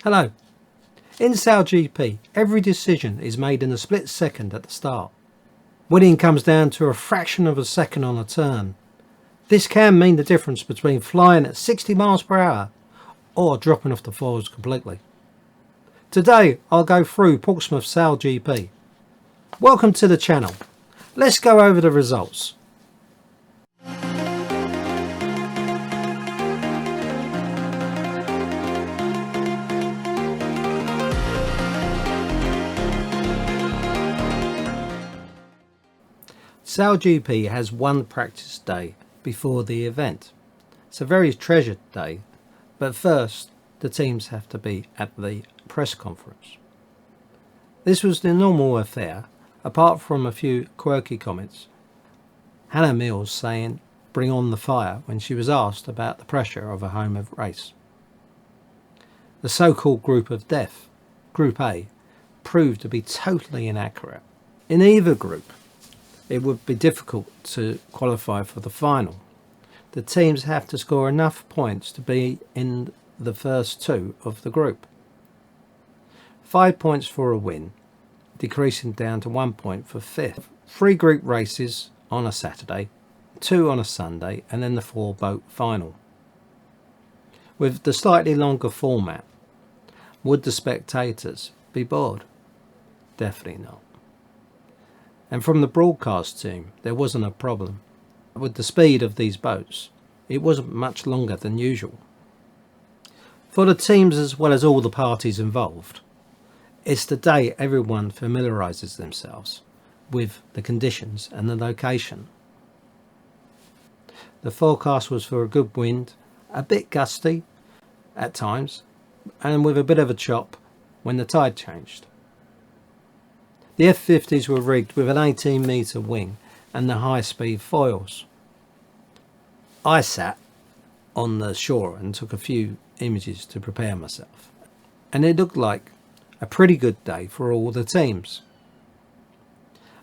Hello. In Sail GP, every decision is made in a split second at the start. Winning comes down to a fraction of a second on a turn. This can mean the difference between flying at 60 miles per hour or dropping off the foils completely. Today I'll go through Portsmouth Sail GP. Welcome to the channel. Let's go over the results. Sail GP has one practice day before the event. It's a very treasured day, but first the teams have to be at the press conference. This was the normal affair, apart from a few quirky comments. Hannah Mills saying "bring on the fire" when she was asked about the pressure of a home race. The so-called group of death, Group A, proved to be totally inaccurate. In either group, it would be difficult to qualify for the final. The teams have to score enough points to be in the first two of the group. 5 points for a win, decreasing down to 1 point for fifth. 3 group races on a Saturday, 2 on a Sunday, and then the 4-boat final. With the slightly longer format, would the spectators be bored? Definitely not. And from the broadcast team, there wasn't a problem. With the speed of these boats, it wasn't much longer than usual. For the teams as well as all the parties involved, it's the day everyone familiarises themselves with the conditions and the location. The forecast was for a good wind, a bit gusty at times, and with a bit of a chop when the tide changed. The F-50s were rigged with an 18-metre wing and the high-speed foils. I sat on the shore and took a few images to prepare myself, and it looked like a pretty good day for all the teams.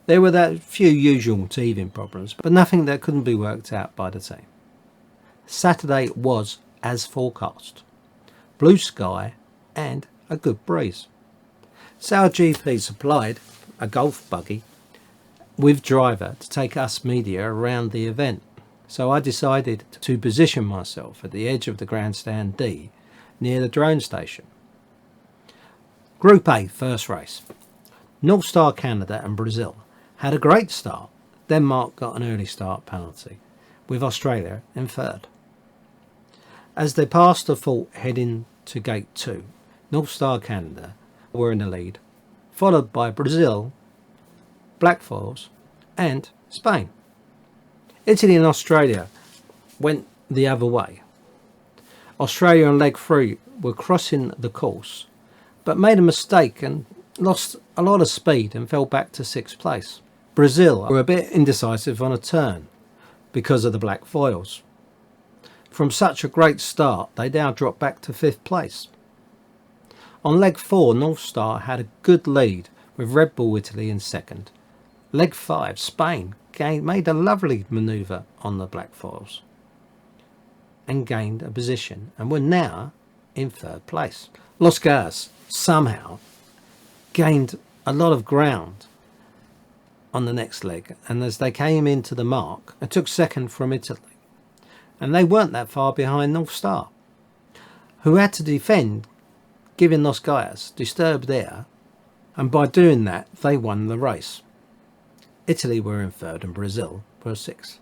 There were that few usual teething problems, but nothing that couldn't be worked out by the team. Saturday was as forecast. Blue sky and a good breeze. Sail GP supplied a golf buggy with driver to take us media around the event, so I decided to position myself at the edge of the grandstand D near the drone station. Group A first race. North Star Canada and Brazil had a great start. Denmark got an early start penalty, with Australia in third. As they passed the fault heading to gate 2, North Star Canada were in the lead, followed by Brazil, Black Foils and Spain. Italy and Australia went the other way. Australia on leg 3 were crossing the course, but made a mistake and lost a lot of speed and fell back to 6th place. Brazil were a bit indecisive on a turn because of the Black Foils. From such a great start, they now dropped back to 5th place. On leg 4, North Star had a good lead with Red Bull Italy in second. Leg 5, Spain made a lovely manoeuvre on the Black Foils and gained a position and were now in 3rd place. Los Gas somehow gained a lot of ground on the next leg, and as they came into the mark and took second from Italy, and they weren't that far behind North Star, who had to defend, giving Los Gaias disturbed air, and by doing that they won the race. Italy were in 3rd and Brazil were 6th.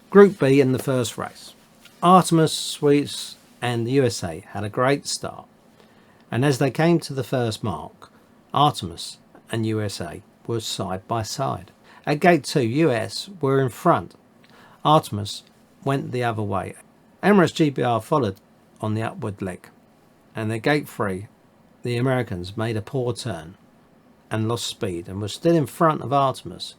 Group B in the first race. Artemis, Swedes and the USA had a great start, and as they came to the first mark, Artemis and USA were side by side. At gate 2, US were in front. Artemis went the other way. Emirates GBR followed on the upward leg, and at gate 3 the Americans made a poor turn and lost speed and were still in front of Artemis.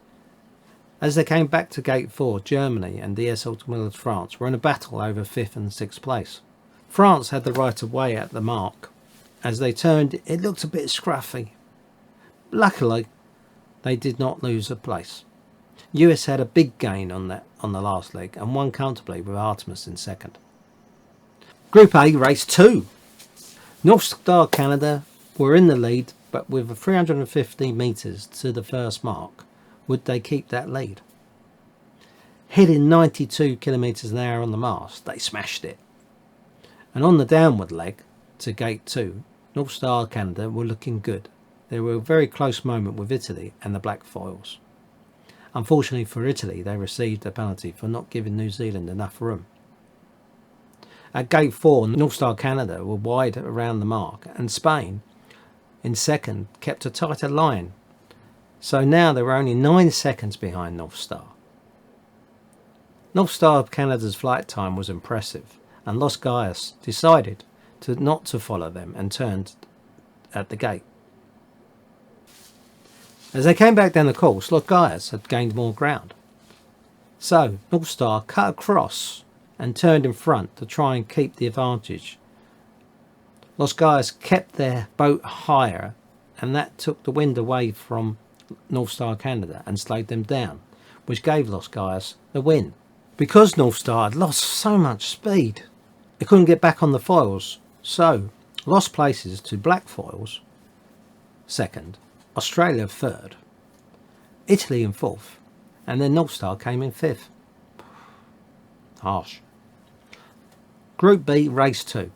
As they came back to gate 4, Germany and DS Automobiles France were in a battle over 5th and 6th place. France had the right of way at the mark. As they turned, it looked a bit scruffy. Luckily, they did not lose a place. US had a big gain on the last leg and won comfortably with Artemis in second. Group A race 2. North Star Canada were in the lead, but with 350 metres to the first mark. Would they keep that lead? Hitting 92 kilometres an hour on the mast, they smashed it. And on the downward leg to gate 2, North Star Canada were looking good. They were a very close moment with Italy and the black foils. Unfortunately for Italy, they received a penalty for not giving New Zealand enough room. At gate 4, North Star Canada were wide around the mark, and Spain, in second, kept a tighter line. So now they were only 9 seconds behind North Star. North Star Canada's flight time was impressive, and Los Gaius decided not to follow them and turned at the gate. As they came back down the course, Los Gaius had gained more ground. So North Star cut across and turned in front to try and keep the advantage. Los Gaius kept their boat higher, and that took the wind away from North Star Canada and slowed them down, which gave Los Gaius the win. Because North Star had lost so much speed, they couldn't get back on the foils, so lost places to black foils, second, Australia third, Italy in fourth, and then North Star came in fifth. Harsh. Group B, race 2.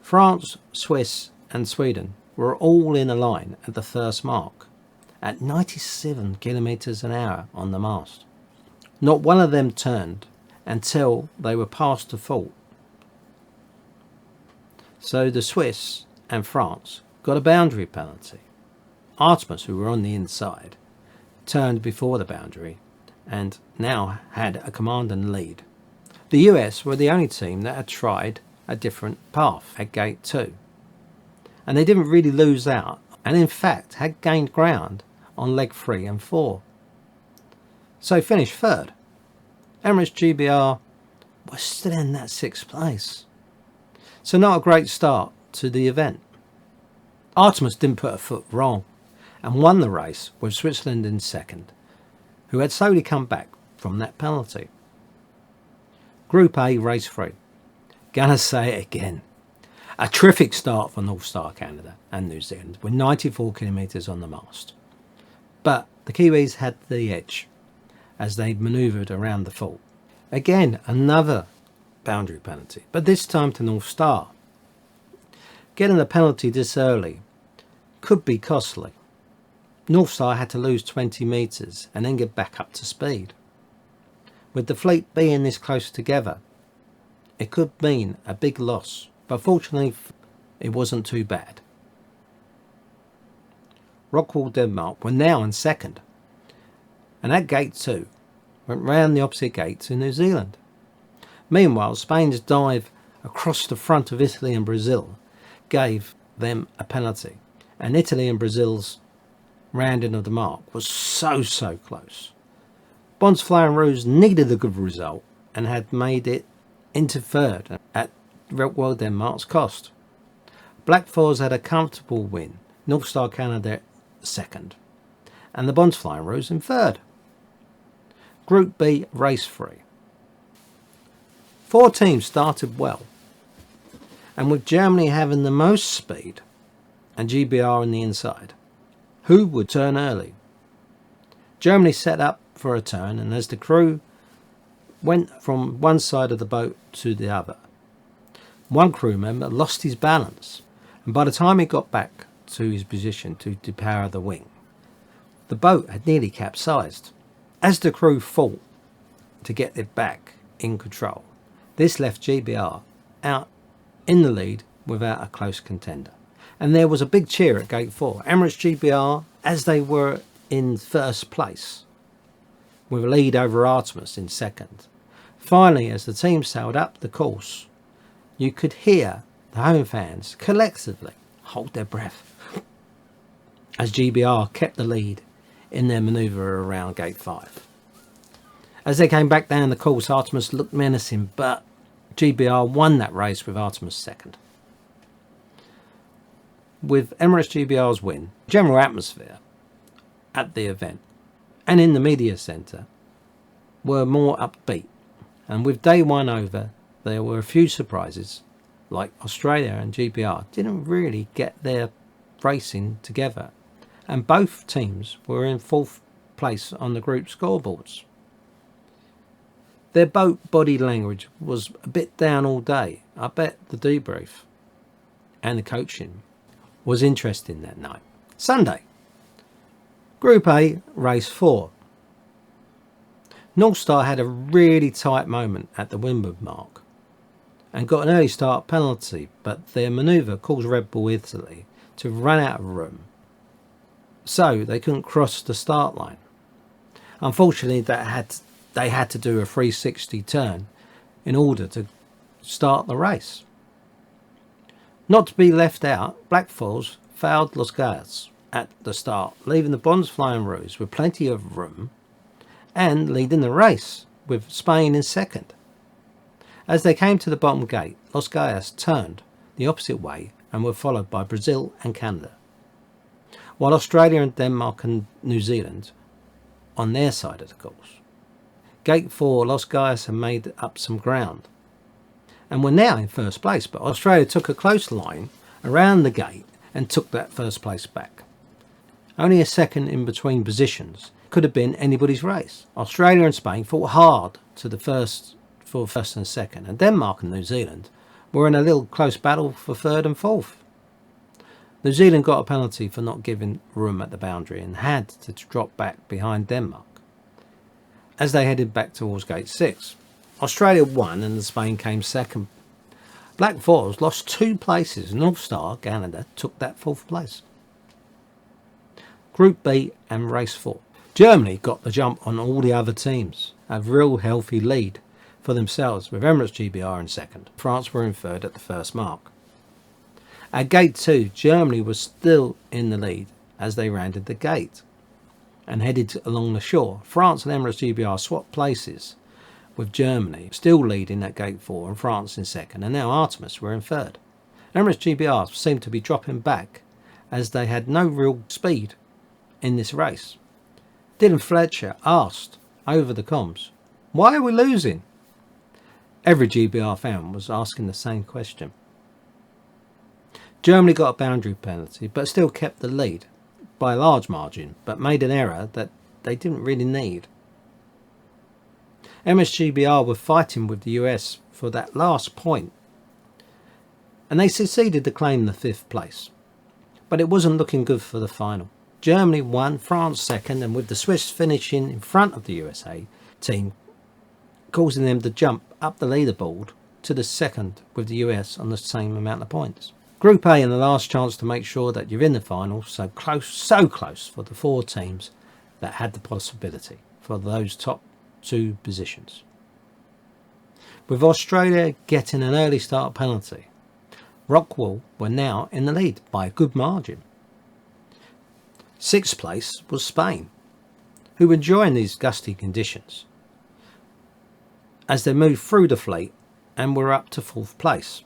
France, Swiss and Sweden were all in a line at the first mark, at 97 kilometres an hour on the mast. Not one of them turned until they were past the fault. So the Swiss and France got a boundary penalty. Artemis, who were on the inside, turned before the boundary and now had a commanding lead. The US were the only team that had tried a different path at gate 2, and they didn't really lose out, and in fact had gained ground on leg 3 and 4. So finished third. Emirates GBR was still in that 6th place. So not a great start to the event. Artemis didn't put a foot wrong and won the race with Switzerland in second, who had slowly come back from that penalty. Group A, race 3. Gonna say it again. A terrific start for North Star Canada and New Zealand with 94 kilometres on the mast. But the Kiwis had the edge as they manoeuvred around the fault. Again, another boundary penalty, but this time to North Star. Getting a penalty this early could be costly. North Star had to lose 20 metres and then get back up to speed. With the fleet being this close together, it could mean a big loss, but fortunately it wasn't too bad. Rockwool Denmark were now in second, and at gate 2 went round the opposite gate to New Zealand. Meanwhile, Spain's dive across the front of Italy and Brazil gave them a penalty, and Italy and Brazil's rounding of the mark was so close. Bons Flying Rouge needed a good result and had made it into third at Rockwool Denmark's cost. Black Fours had a comfortable win, North Star Canada second, and the Bons Flying Rouge in third. Group B, race 3. 4 teams started well, and with Germany having the most speed and GBR on the inside, who would turn early? Germany set up for a turn, and as the crew went from one side of the boat to the other, one crew member lost his balance, and by the time he got back to his position to depower the wing, the boat had nearly capsized. As the crew fought to get it back in control, this left GBR out in the lead without a close contender. And there was a big cheer at gate 4. Emirates GBR, as they were in first place, with a lead over Artemis in second. Finally, as the team sailed up the course, you could hear the home fans collectively hold their breath as GBR kept the lead in their manoeuvre around gate 5. As they came back down the course, Artemis looked menacing, but GBR won that race with Artemis second. With Emirates GBR's win, general atmosphere at the event and in the media centre were more upbeat, and with day 1 over, there were a few surprises like Australia and GBR, didn't really get their racing together, and both teams were in 4th place on the group scoreboards. Their boat body language was a bit down all day. I bet the debrief and the coaching was interesting that night. Sunday, Group A, Race 4. North Star had a really tight moment at the windward mark and got an early start penalty, but their manoeuvre caused Red Bull Italy to run out of room, so they couldn't cross the start line. Unfortunately, they had to do a 360 turn in order to start the race. Not to be left out, Black Foils fouled Los Gaias at the start, leaving the Bonds Flying Rouge with plenty of room and leading the race, with Spain in second. As they came to the bottom gate, Los Gaias turned the opposite way and were followed by Brazil and Canada, while Australia and Denmark and New Zealand on their side of the course. Gate 4, Los Gaias had made up some ground and were now in first place, but Australia took a close line around the gate and took that first place back. Only a second in between positions could have been anybody's race. Australia and Spain fought hard for first and second, and Denmark and New Zealand were in a little close battle for third and fourth. New Zealand got a penalty for not giving room at the boundary and had to drop back behind Denmark as they headed back towards gate 6. Australia won and Spain came second. Black Foils lost 2 places. North Star, Canada, took that 4th place. Group B and Race 4. Germany got the jump on all the other teams, a real healthy lead for themselves, with Emirates GBR in second. France were in third at the first mark. At gate 2, Germany was still in the lead as they rounded the gate and headed along the shore. France and Emirates GBR swapped places, with Germany still leading at gate 4 and France in second, and now Artemis were in third. Emirates GBR seemed to be dropping back as they had no real speed in this race. Dylan Fletcher asked over the comms, "Why are we losing?" Every GBR fan was asking the same question. Germany got a boundary penalty but still kept the lead by a large margin, but made an error that they didn't really need. MSGBR were fighting with the US for that last point, and they succeeded to claim the 5th place, but it wasn't looking good for the final. Germany won, France second, and with the Swiss finishing in front of the USA team, causing them to jump up the leaderboard to the second with the US on the same amount of points. Group A, and the last chance to make sure that you're in the final, so close for the 4 teams that had the possibility for those top 2 positions. With Australia getting an early start penalty, Rockwool were now in the lead by a good margin. 6th place was Spain, who were enjoying these gusty conditions as they moved through the fleet and were up to 4th place.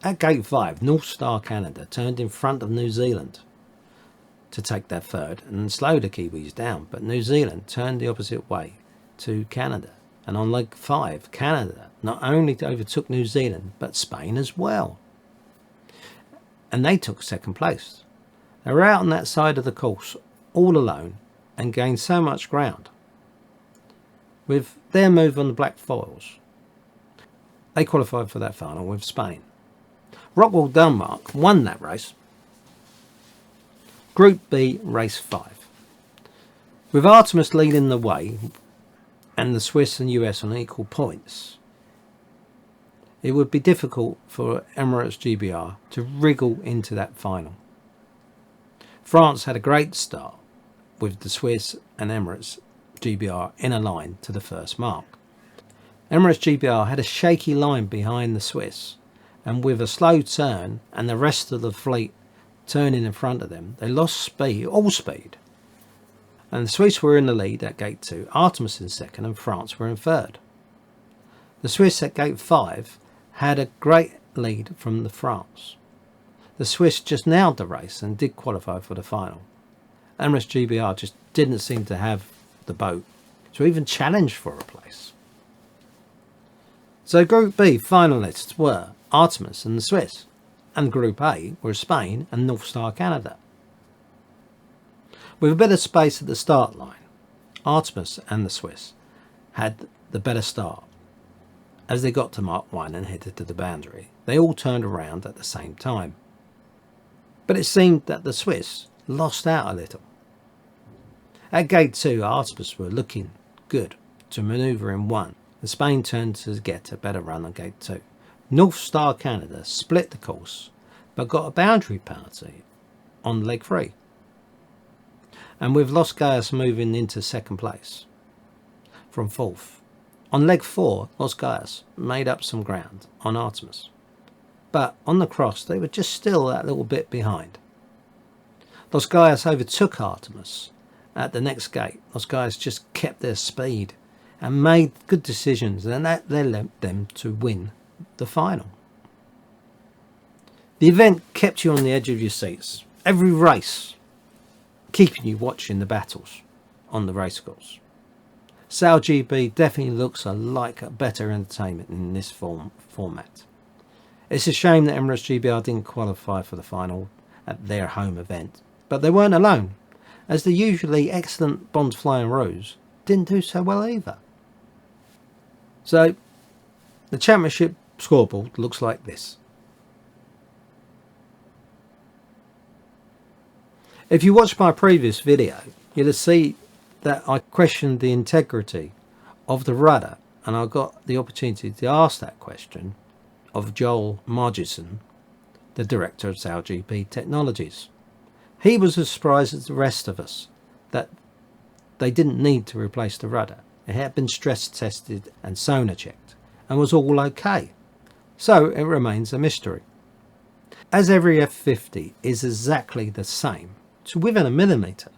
At gate 5, North Star Canada turned in front of New Zealand to take their 3rd and slow the Kiwis down, but New Zealand turned the opposite way to Canada, and on leg 5, Canada not only overtook New Zealand but Spain as well, and they took 2nd place. They were out on that side of the course all alone and gained so much ground. With their move on the Black Foils, they qualified for that final with Spain. Rockwool Denmark won that race. Group B, Race 5. With Artemis leading the way and the Swiss and US on equal points, it would be difficult for Emirates GBR to wriggle into that final. France had a great start with the Swiss and Emirates GBR in a line to the first mark. Emirates GBR had a shaky line behind the Swiss, and with a slow turn and the rest of the fleet turning in front of them, they lost all speed. And the Swiss were in the lead at gate 2, Artemis in second, and France were in third. The Swiss at gate 5 had a great lead from the France. The Swiss just nailed the race and did qualify for the final. Emirates GBR just didn't seem to have the boat to even challenge for a place. So Group B finalists were Artemis and the Swiss, and Group A were Spain and North Star Canada. With a bit of space at the start line, Artemis and the Swiss had the better start. As they got to Mark 1 and headed to the boundary, they all turned around at the same time. But it seemed that the Swiss lost out a little. At Gate 2, Artemis were looking good to manoeuvre in 1, and Spain turned to get a better run on Gate 2. North Star Canada split the course, but got a boundary penalty on leg 3. And with Los Gaias moving into second place from 4th. On leg 4, Los Gaias made up some ground on Artemis. But on the cross, they were just still that little bit behind. Los Gaias overtook Artemis at the next gate. Los Gaias just kept their speed and made good decisions, and that led them to win the final. The event kept you on the edge of your seats. Every race, keeping you watching the battles on the racecourse. Saudi GP definitely looks like a better entertainment in this format. It's a shame that Emirates GBR didn't qualify for the final at their home event, but they weren't alone, as the usually excellent Bond Flying Rose didn't do so well either. So, the championship scoreboard looks like this. If you watched my previous video, you'll see that I questioned the integrity of the rudder, and I got the opportunity to ask that question of Joel Margison, the director of Saudi GP Technologies. He was as surprised as the rest of us that they didn't need to replace the rudder. It had been stress tested and sonar checked and was all okay. So it remains a mystery. As every F50 is exactly the same, to within a millimetre,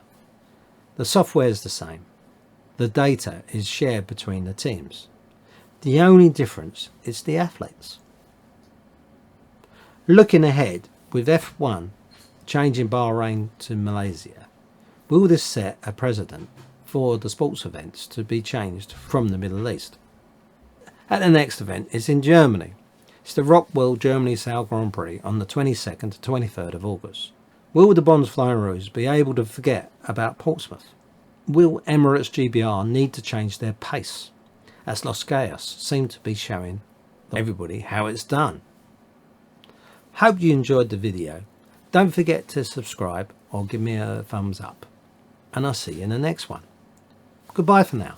the software is the same. The data is shared between the teams. The only difference is the athletes. Looking ahead, with F1 changing Bahrain to Malaysia, will this set a precedent for the sports events to be changed from the Middle East? At the next event is in Germany. It's the Rockwell Germany Sail Grand Prix on the 22nd to 23rd of August. Will the Bonds Flying Rose be able to forget about Portsmouth? Will Emirates GBR need to change their pace, as Los Gaias seem to be showing everybody how it's done? Hope you enjoyed the video. Don't forget to subscribe or give me a thumbs up, and I'll see you in the next one. Goodbye for now.